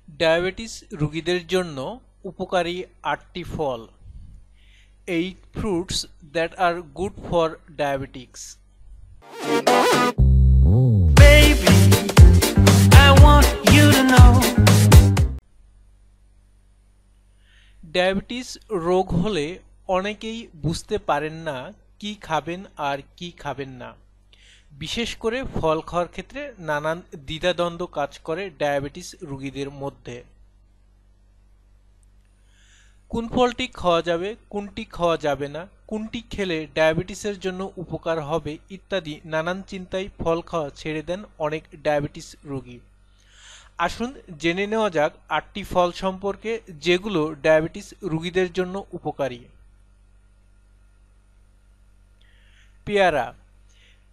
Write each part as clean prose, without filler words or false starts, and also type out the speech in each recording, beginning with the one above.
Diabetes রোগীদের জন্য উপকারী 8টি ফল। 8 fruits that are good for diabetics. Baby, I want you to know. Diabetes রোগ হলে অনেকেই বুঝতে পারেন না কি খাবেন আর কি খাবেন না। বিশেষ করে ফল খাওয়ার ক্ষেত্রে নানান দ্বিধাদ্বন্দ্ব কাজ করে ডায়াবেটিস রোগীদের মধ্যে। কোন ফলটি খাওয়া যাবে, কোনটি খাওয়া যাবে না, কোনটি খেলে ডায়াবেটিসের জন্য উপকার হবে ইত্যাদি নানান চিন্তায় ফল খাওয়া ছেড়ে দেন অনেক ডায়াবেটিস রোগী। আসুন জেনে নেওয়া যাক 8টি ফল সম্পর্কে যেগুলো ডায়াবেটিস রোগীদের জন্য উপকারী। পেয়ারা।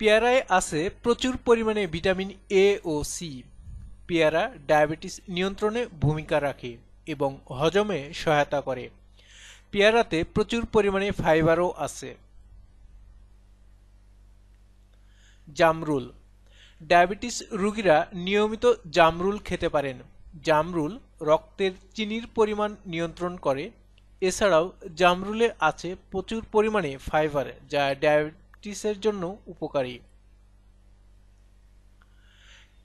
পেয়ারায় আছে প্রচুর পরিমাণে ভিটামিন এ ও সি। পেয়ারা ডায়াবেটিস নিয়ন্ত্রণে ভূমিকা রাখে এবং হজমে সহায়তা করে। পেয়ারাতে প্রচুর পরিমাণে ফাইবারও আছে। জামরুল। ডায়াবেটিস রোগীরা নিয়মিত জামরুল খেতে পারেন। জামরুল রক্তের চিনির পরিমাণ নিয়ন্ত্রণ করে। এছাড়াও জামরুলে আছে প্রচুর পরিমাণে ফাইবার যা ডায়াবেটিসের জন্য উপকারী।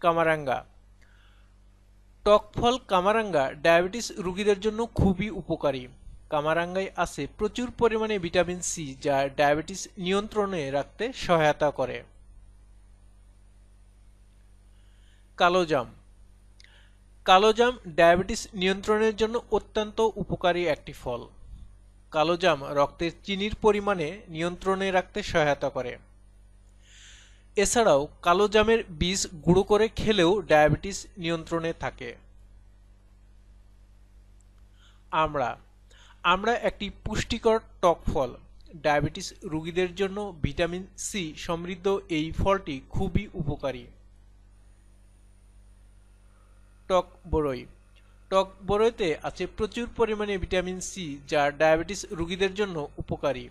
কামারাঙ্গা। টক ফল কামারাঙ্গা ডায়াবেটিস রোগীদের জন্য খুবই উপকারী। কামারাঙ্গায় আছে প্রচুর পরিমাণে ভিটামিন সি যা ডায়াবেটিস নিয়ন্ত্রণে রাখতে সহায়তা করে। কালোজাম। কালোজাম ডায়াবেটিস নিয়ন্ত্রণের জন্য অত্যন্ত উপকারী একটি ফল। কালোজাম রক্তের চিনির পরিমাণে নিয়ন্ত্রণে রাখতে সহায়তা করে। এছাড়াও কালোজামের বীজ গুঁড়ো করে খেলেও ডায়াবেটিস নিয়ন্ত্রণে থাকে। আমড়া। আমড়া একটি পুষ্টিকর টক ফল। ডায়াবেটিস রোগীদের জন্য ভিটামিন সি সমৃদ্ধ এই ফলটি খুবই উপকারী। টক বড়ই। টক বড়ইতে আছে প্রচুর পরিমাণে ভিটামিন সি যা ডায়াবেটিস রোগীদের জন্য উপকারী।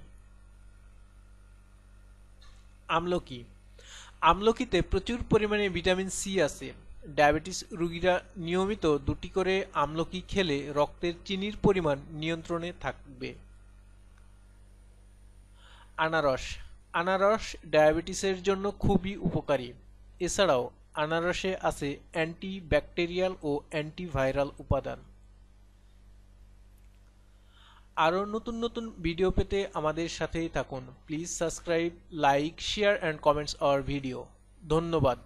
আমলকি। আমলকিতে প্রচুর পরিমাণে ভিটামিন সি আছে। ডায়াবেটিস রোগীরা নিয়মিত 2টি করে আমলকি খেলে রক্তের চিনির পরিমাণ নিয়ন্ত্রণে থাকবে। আনারস। আনারস ডায়াবেটিসের জন্য খুবই উপকারী। এছাড়াও আনারসে আছে অ্যান্টিব্যাকটেরিয়াল ও অ্যান্টিভাইরাল উপাদান। আরও নতুন নতুন ভিডিও পেতে আমাদের সাথেই থাকুন। Please subscribe, like, share and comments hour video. ধন্যবাদ।